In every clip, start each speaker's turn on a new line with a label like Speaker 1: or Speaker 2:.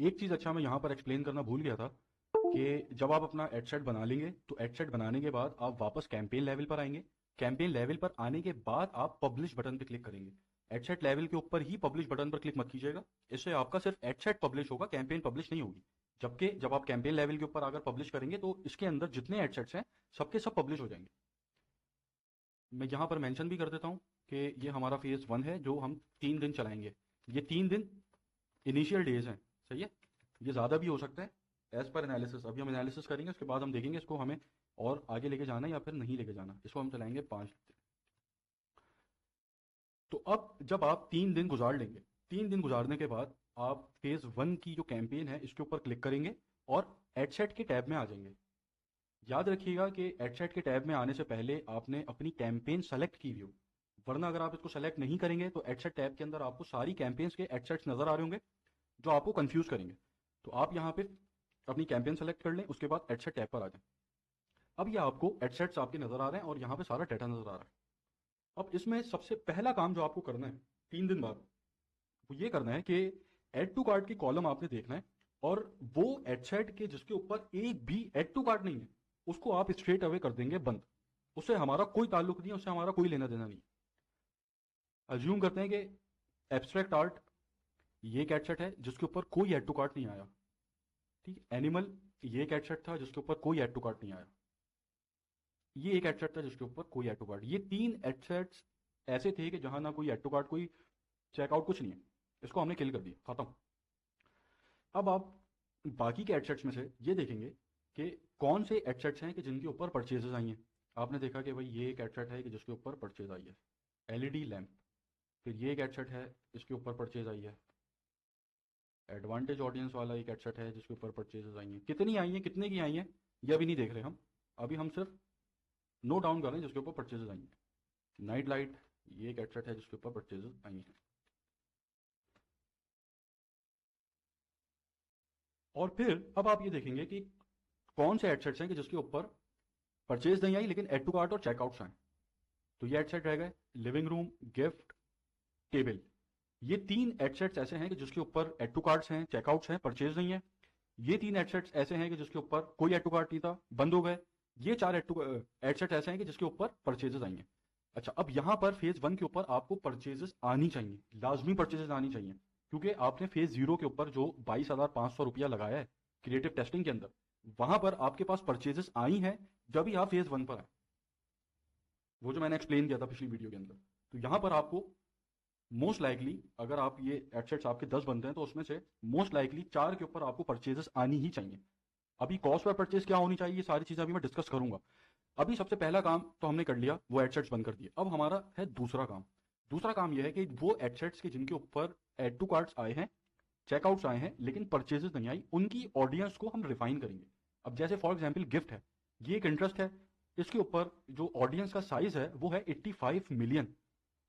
Speaker 1: एक चीज़ अच्छा मैं यहाँ पर एक्सप्लेन करना भूल गया था कि जब आप अपना एड सेट बना लेंगे तो एड सेट बनाने के बाद आप वापस कैंपेन लेवल पर आएंगे। कैंपेन लेवल पर आने के बाद आप पब्लिश बटन पर क्लिक करेंगे। एड सेट लेवल के ऊपर ही पब्लिश बटन पर क्लिक मत कीजिएगा। इससे आपका सिर्फ एड सेट पब्लिश होगा, कैंपेन पब्लिश नहीं होगी। जबकि जब आप कैंपेन लेवल के ऊपर अगर पब्लिश करेंगे तो इसके अंदर जितने एड सेट्स हैं सबके सब पब्लिश हो जाएंगे। मैं यहाँ पर मेंशन भी कर देता हूँ कि ये हमारा फेज़ 1 है जो हम 3 दिन चलाएंगे। ये 3 दिन इनिशियल डेज हैं, सही है। ये ज़्यादा भी हो सकता है एज पर एनालिसिस। अभी हम एनालिसिस करेंगे, उसके बाद हम देखेंगे इसको हमें और आगे लेके जाना है या फिर नहीं लेके जाना। इसको हम चलाएंगे 5 दिन। तो अब जब आप 3 दिन गुजार लेंगे, 3 दिन गुजारने के बाद आप फेज़ 1 की जो कैंपेन है इसके ऊपर क्लिक करेंगे और एड सेट के टैब में आ जाएंगे। याद रखिएगा कि एड सेट के टैब में आने से पहले आपने अपनी कैंपेन सेलेक्ट की हुई हो, वरना अगर आप इसको सेलेक्ट नहीं करेंगे तो एड सेट टैब के अंदर आपको सारी कैंपेन्स के एड सेट्स नजर आ रहे होंगे जो आपको कंफ्यूज करेंगे। तो आप यहाँ पे अपनी कैंपेन सेलेक्ट कर लें, उसके बाद एड सेट टैब पर आ जाएं। अब ये आपको एड सेट्स आपके नजर आ रहे हैं और यहाँ पे सारा डाटा नजर आ रहा है। अब इसमें सबसे पहला काम जो आपको करना है 3 दिन बाद, वो ये करना है कि एड टू कार्ट की कॉलम आपने देखना है और वो एड सेट के जिसके ऊपर एक भी एड टू कार्ट नहीं है उसको आप स्ट्रेट अवे कर देंगे बंद। उससे हमारा कोई ताल्लुक नहीं है, उससे हमारा कोई लेना देना नहीं। अज्यूम करते हैं कि एब्स्ट्रैक्ट आर्ट ये एक एड सेट है जिसके ऊपर कोई एड टू कार्ट नहीं आया। ठीक है। एनिमल ये एक एड सेट था जिसके ऊपर कोई एड टू कार्ट नहीं आया। ये एक एड सेट था जिसके ऊपर कोई एड टू कार्ट। ये 3 एड सेट्स ऐसे थे कि जहां ना कोई एड टू कार्ट, कोई चेकआउट, कुछ नहीं है। इसको हमने किल कर दिया, खत्म। अब आप बाकी के एडसेट्स में से ये देखेंगे कि कौन से एडसेट्स हैं कि जिनके ऊपर परचेजेस आई हैं। आपने देखा कि भाई ये एक एडसेट है कि जिसके ऊपर परचेज आई है, एलईडी लैम्प। फिर ये एक एडसेट है इसके ऊपर परचेज आई है। एडवांटेज ऑडियंस वाला एक एडसेट है जिसके ऊपर परचेजेस आई हैं। कितनी आई हैं, कितने की आई हैं, ये अभी नहीं देख रहे हम। अभी हम सिर्फ नोट डाउन कर रहे हैं जिसके ऊपर परचेजेस आई हैं। नाइट लाइट ये एक एडसेट है जिसके ऊपर परचेजेस आई हैं। और फिर अब आप ये देखेंगे कि कौन से एडसेट्स हैं कि जिसके ऊपर परचेज नहीं आई लेकिन एड टू कार्ट और चेकआउट्स हैं। तो ये एडसेट रह गए लिविंग रूम, गिफ्ट, टेबल। ये 3 एडसेट्स ऐसे हैं कि जिसके ऊपर एड टू कार्ड्स हैं, चेकआउट्स हैं, परचेज नहीं है। ये 3 एडसेट्स ऐसे हैं कि जिसके ऊपर कोई एड टू कार्ड नहीं था, बंद हो गए। ये 4 एडसेट्स ऐसे हैं कि जिसके ऊपर परचेजेस आई हैं। अच्छा, अब यहां पर फेज 1 के ऊपर आपको परचेजेस आनी चाहिए, लाजमी परचेजेस आनी चाहिए, क्योंकि आपने फेज 0 के ऊपर जो 22,500 रुपया लगाया है क्रिएटिव टेस्टिंग के अंदर, वहां पर आपके पास परचेजेस आई हैं जब ही आप फेज 1 पर आए। वो जो मैंने एक्सप्लेन किया था पिछली वीडियो के अंदर। तो यहां पर आपको मोस्ट लाइकली, अगर आप ये एडसेट्स आपके 10 बनते हैं तो उसमें से मोस्ट लाइकली 4 के ऊपर आपको परचेजेस आनी ही चाहिए। अभी कॉस्ट पर परचेज क्या होनी चाहिए, ये सारी चीजें अभी मैं डिस्कस करूंगा। अभी सबसे पहला काम तो हमने कर लिया, वो एडसेट्स बंद कर दिए। अब हमारा है दूसरा काम। दूसरा काम यह है कि वो एडसेट्स के जिनके ऊपर एड टू कार्ड्स आए हैं, चेकआउट्स आए हैं लेकिन परचेजेस नहीं आई, उनकी ऑडियंस को हम रिफाइन करेंगे। अब जैसे फॉर एग्जाम्पल गिफ्ट है, ये एक इंटरेस्ट है। इसके ऊपर जो ऑडियंस का साइज है वो है 85 मिलियन,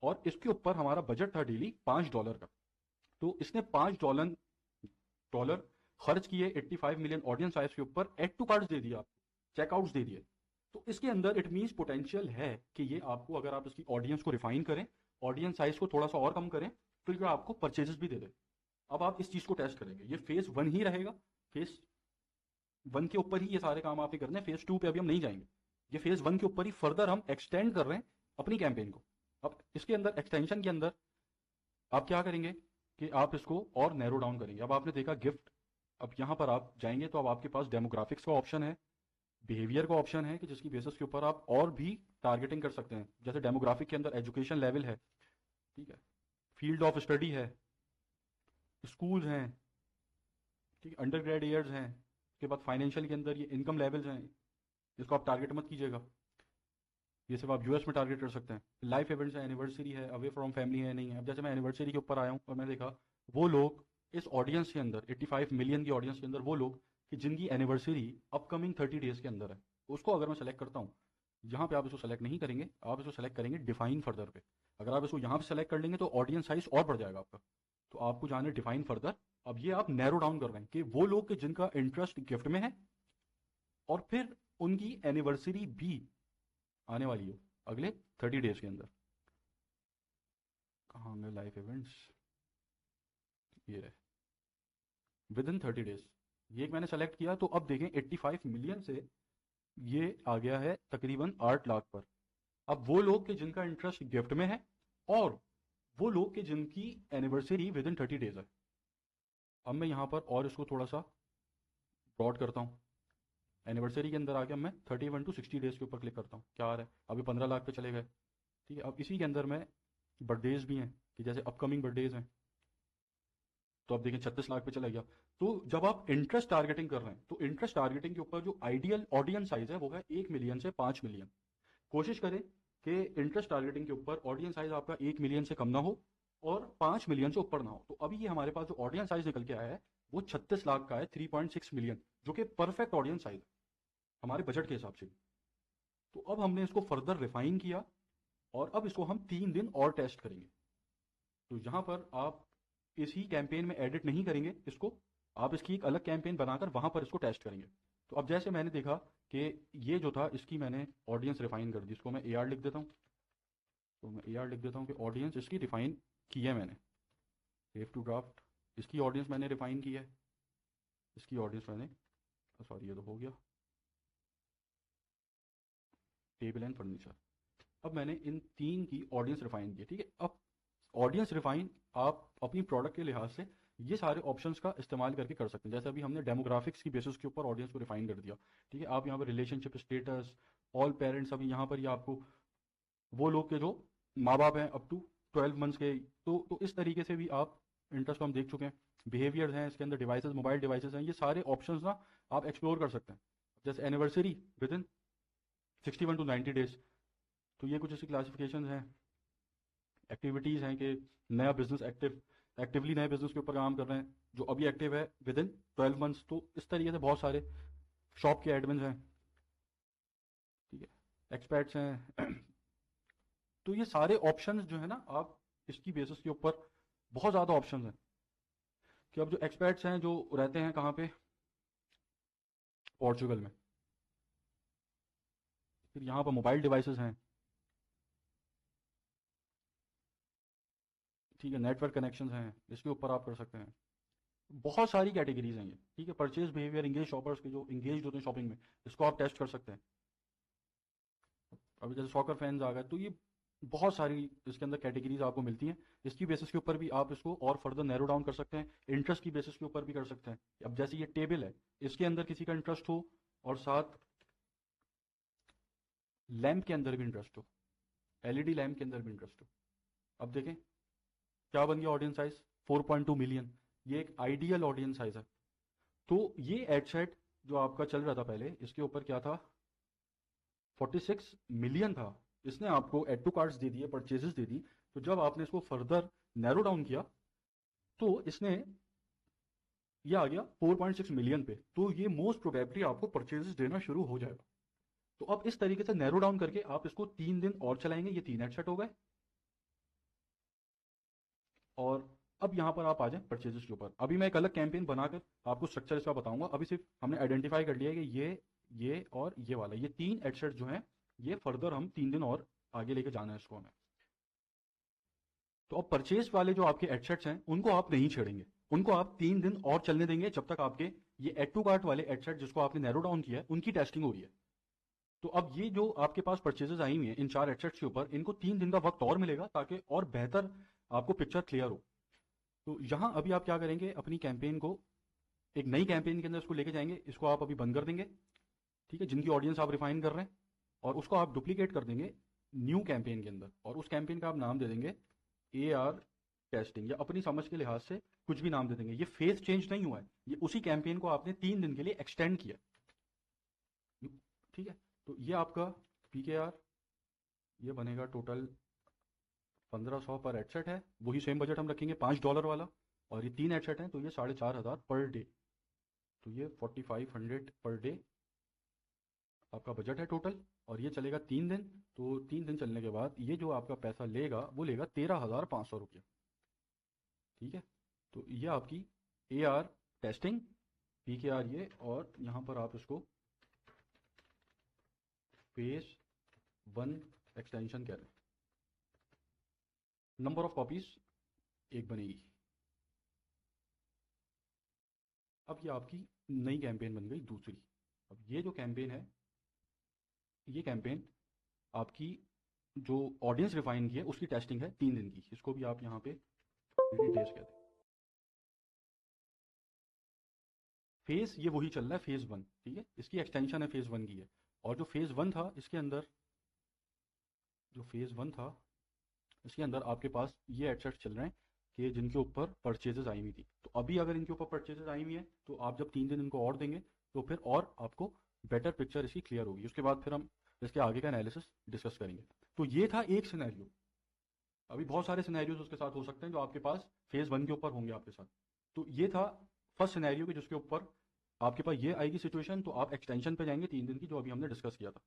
Speaker 1: और इसके ऊपर हमारा बजट था डेली $5 का। तो इसने $5 डॉलर खर्च किए 85 मिलियन ऑडियंस साइज के ऊपर, एड टू कार्ड्स दे दिया आपको, चेकआउट्स दे दिए। तो इसके अंदर इट मीन्स पोटेंशियल है कि ये आपको, अगर आप इसकी ऑडियंस को रिफाइन करें, ऑडियंस साइज को थोड़ा सा और कम करें, तो ये आपको परचेजेस भी दे दे। अब आप इस चीज को टेस्ट करेंगे, ये फेज 1 ही रहेगा। फेज 1 के ऊपर ही ये सारे काम आपके करने हैं। फेज 2 पे अभी हम नहीं जाएंगे। ये फेज 1 के ऊपर ही फर्दर हम एक्सटेंड कर रहे हैं अपनी कैंपेन को। अब इसके अंदर एक्सटेंशन के अंदर आप क्या करेंगे कि आप इसको और नैरो डाउन करेंगे। अब आपने देखा गिफ्ट, अब यहां पर आप जाएंगे तो अब आपके पास डेमोग्राफिक्स का ऑप्शन है, बिहेवियर का ऑप्शन है कि जिसकी बेसिस के ऊपर आप और भी टारगेटिंग कर सकते हैं। जैसे डेमोग्राफिक के अंदर एजुकेशन लेवल है, ठीक है, फील्ड ऑफ स्टडी है, स्कूल्स हैं, ठीक है, अंडर ग्रेड ईयर्स हैं। उसके बाद फाइनेंशियल के अंदर ये इनकम लेवल्स हैं, इसको आप टारगेट मत कीजिएगा। ये सिर्फ आप यूएस में टारगेट कर सकते हैं। लाइफ इवेंट्स है, एनिवर्सरी है, अवे फ्रॉम फैमिली है, नहीं है। अब जैसे मैं एनिवर्सरी के ऊपर आया हूँ और मैंने देखा वो लोग इस ऑडियंस के अंदर, 85 मिलियन की ऑडियंस के अंदर वो लोग कि जिनकी एनिवर्सरी अपकमिंग 30 डेज के अंदर है, उसको अगर मैं सेलेक्ट करता हूँ, यहाँ पे आप इसको सेलेक्ट नहीं करेंगे, आप इसको सेलेक्ट करेंगे डिफाइन फर्दर पे। अगर आप इसको यहाँ पे सेलेक्ट कर लेंगे तो ऑडियंस साइज और बढ़ जाएगा आपका। तो आपको जाने डिफाइन फर्दर। अब ये आप नैरो डाउन कर रहे हैं कि वो लोग के जिनका इंटरेस्ट गिफ्ट में है और फिर उनकी एनिवर्सरी भी आने वाली हो अगले 30 डेज के अंदर। कहाँ होंगे लाइफ इवेंट्स, ये रहे। With in 30 days. ये एक मैंने सेलेक्ट किया, तो अब देखें 85 मिलियन से ये आ गया है तकरीबन 8 लाख पर। अब वो लोग के जिनका इंटरेस्ट गिफ्ट में है, और वो लोग के जिनकी एनिवर्सरी विद इन 30 डेज है। अब मैं यहाँ पर और इसको थोड़ा सा ब्रॉड करता हूँ। एनिवर्सरी के अंदर आके मैं 31 to 60 डेज के ऊपर क्लिक करता हूँ, क्या आ रहा है, अभी 15 लाख पे चले गए। ठीक है, अब इसी के अंदर में बर्थडेज भी हैं, कि जैसे अपकमिंग बर्थडेज हैं, तो अब देखें 36 लाख पे चला गया। तो जब आप इंटरेस्ट टारगेटिंग कर रहे हैं, तो इंटरेस्ट टारगेटिंग के ऊपर जो आइडियल ऑडियंस साइज है वो है 1 मिलियन से 5 मिलियन। कोशिश करें कि इंटरेस्ट टारगेटिंग के ऊपर ऑडियंस साइज आपका 1 मिलियन से कम ना हो और 5 मिलियन से ऊपर ना हो। तो अभी ये हमारे पास जो ऑडियंस साइज निकल के आया है वो 36 लाख का है, 3.6 मिलियन, जो कि परफेक्ट ऑडियंस साइज है हमारे बजट के हिसाब से। तो अब हमने इसको फर्दर रिफाइन किया, और अब इसको हम 3 दिन और टेस्ट करेंगे। तो यहाँ पर आप इसी कैंपेन में एडिट नहीं करेंगे इसको, आप इसकी एक अलग कैंपेन बनाकर वहाँ पर इसको टेस्ट करेंगे। तो अब जैसे मैंने देखा कि ये जो था इसकी मैंने ऑडियंस रिफाइन कर दी, इसको मैं AR लिख देता हूँ। तो मैं AR लिख देता हूँ कि ऑडियंस इसकी रिफाइन की है मैंने, सेव टू ड्राफ्ट। इसकी ऑडियंस मैंने रिफाइन की है, इसकी ऑडियंस मैंने, सॉरी ये तो हो गया, टेबल एंड फर्नीचर। अब मैंने इन 3 की ऑडियंस रिफाइन की, ठीक है। अब ऑडियंस रिफाइन आप अपनी प्रोडक्ट के लिहाज से ये सारे ऑप्शंस का इस्तेमाल करके कर सकते हैं। जैसे अभी हमने डेमोग्राफिक्स की बेसिस के ऊपर ऑडियंस को रिफाइन कर दिया, ठीक है। आप यहाँ पर रिलेशनशिप स्टेटस, ऑल पेरेंट्स, अभी यहाँ पर ये आपको वो लोग के जो माँ बाप हैं अप टू 12 मंथ्स के, तो इस तरीके से भी आप इंटरेस्ट को हम देख चुके हैं। बिहेवियर्स हैं इसके अंदर, डिवाइसेस, मोबाइल डिवाइसेस हैं, ये सारे ऑप्शंस ना आप एक्सप्लोर कर सकते हैं। जैसे anniversary with in 61 to 90 days, तो ये कुछ ऐसी क्लासिफिकेशन हैं। एक्टिविटीज़ हैं कि नया बिजनेस एक्टिवली नए बिजनेस के ऊपर काम कर रहे हैं जो अभी एक्टिव है विद इन 12 मंथ्स। तो इस तरीके से बहुत सारे शॉप के एडमिन हैं, ठीक है, एक्सपर्ट्स हैं। तो ये सारे ऑप्शंस जो है ना, आप इसकी बेसिस के ऊपर बहुत ज़्यादा ऑप्शंस हैं कि अब जो एक्सपर्ट्स हैं जो रहते हैं कहाँ पे, पोर्चुगल में। फिर यहाँ पर मोबाइल डिवाइसेस हैं, ठीक है, नेटवर्क कनेक्शंस हैं, इसके ऊपर आप कर सकते हैं। बहुत सारी कैटेगरीज हैं ये, ठीक है। परचेज बिहेवियर, इंगेज शॉपर्स के जो इंगेज होते हैं शॉपिंग में, इसको आप टेस्ट कर सकते हैं। अभी जैसे सॉकर फैंस आ गए, तो ये बहुत सारी इसके अंदर कैटेगरीज आपको मिलती हैं। इसकी बेसिस के ऊपर भी आप इसको और फर्दर नैरो डाउन कर सकते हैं, इंटरेस्ट की बेसिस के ऊपर भी कर सकते हैं। अब जैसे ये टेबल है, इसके अंदर किसी का इंटरेस्ट हो और साथ लैंप के अंदर भी इंटरेस्ट हो, LED लैंप के अंदर भी इंटरेस्ट हो। अब देखें क्या बन गया ऑडियंस साइज, 4.2 मिलियन। ये एक आइडियल ऑडियंस साइज है। तो ये एड सेट जो आपका चल रहा था पहले, इसके ऊपर क्या था, 46 मिलियन था। इसने आपको एड टू कार्ड्स दे दिए, परचेजेस दे दी। तो जब आपने इसको फर्दर नैरो डाउन किया, तो इसने ये आ गया 4.6 मिलियन पे। तो ये मोस्ट प्रोबेबली आपको परचेजेस देना शुरू हो जाएगा। तो अब इस तरीके से नैरो डाउन करके आप इसको 3 दिन और चलाएंगे, ये 3 एड सेट हो गए। और अब यहाँ पर आप आ जाएं परचेजेस के ऊपर। अभी मैं एक अलग कैंपेन बनाकर आपको स्ट्रक्चर इसका बताऊंगा। अभी सिर्फ हमने आइडेंटिफाई कर लिया है कि ये और ये वाला, ये 3 एडसेट जो हैं, ये फर्दर हम 3 दिन और आगे लेके जाना है इसको हमें। तो अब परचेज वाले जो आपके एडसेट्स हैं उनको आप नहीं छेड़ेंगे, उनको आप 3 दिन और चलने देंगे जब तक आपके ये एड टू कार्ट वाले एडसेट जिसको आपने नैरो डाउन किया है उनकी टेस्टिंग हो रही है। तो अब ये जो आपके पास परचेजेस आई हुई हैं इन 4 एडसेट्स के ऊपर, इनको 3 दिन का वक्त और मिलेगा ताकि और बेहतर आपको पिक्चर क्लियर हो। तो यहाँ अभी आप क्या करेंगे, अपनी कैंपेन को एक नई कैंपेन के अंदर इसको लेके जाएंगे। इसको आप अभी बंद कर देंगे, ठीक है, जिनकी ऑडियंस आप रिफाइन कर रहे हैं, और उसको आप डुप्लीकेट कर देंगे न्यू कैंपेन के अंदर, और उस कैंपेन का आप नाम दे देंगे AR टेस्टिंग, या अपनी समझ के लिहाज से कुछ भी नाम दे देंगे। ये फेस चेंज नहीं हुआ है, ये उसी कैंपेन को आपने 3 दिन के लिए एक्सटेंड किया, ठीक है। तो ये आपका PKR, ये बनेगा टोटल 1500 पर हेडसेट है। वही सेम बजट हम रखेंगे $5 वाला, और ये 3 हेडसेट हैं तो ये 4500 पर डे। तो ये 4500 पर डे आपका बजट है टोटल, और ये चलेगा 3 दिन। तो 3 दिन चलने के बाद ये जो आपका पैसा लेगा वो लेगा 13,500 रुपया, ठीक है। तो ये आपकी AR टेस्टिंग, PKR ये, और यहाँ पर आप इसको फेस 1 एक्सटेंशन कह रहे हैं। नंबर ऑफ कॉपीज 1 बनेगी। अब ये आपकी नई कैंपेन बन गई दूसरी। अब ये जो कैंपेन है, ये कैंपेन आपकी जो ऑडियंस रिफाइन की है उसकी टेस्टिंग है 3 दिन की। इसको भी आप यहाँ पे डेज कहते हैं। फेज ये वही चल रहा है, फेज 1, ठीक है, इसकी एक्सटेंशन है फेज 1 की है। और जो फेज 1 था इसके अंदर, जो फेज 1 था इसके अंदर आपके पास ये एडसेट्स चल रहे हैं कि जिनके ऊपर परचेजेस आई हुई थी। तो अभी अगर इनके ऊपर परचेजेस आई हुई हैं तो आप जब 3 दिन इनको और देंगे तो फिर और आपको बेटर पिक्चर इसकी क्लियर होगी। उसके बाद फिर हम इसके आगे का एनालिसिस डिस्कस करेंगे। तो ये था एक सिनेरियो। अभी बहुत सारे सिनेरियोज उसके साथ हो सकते हैं जो आपके पास फेज 1 के ऊपर होंगे आपके साथ। तो ये था फर्स्ट सिनेरियो कि जिसके ऊपर आपके पास ये आएगी सिचुएशन, तो आप एक्सटेंशन पे जाएंगे 3 दिन की, जो अभी हमने डिस्कस किया था।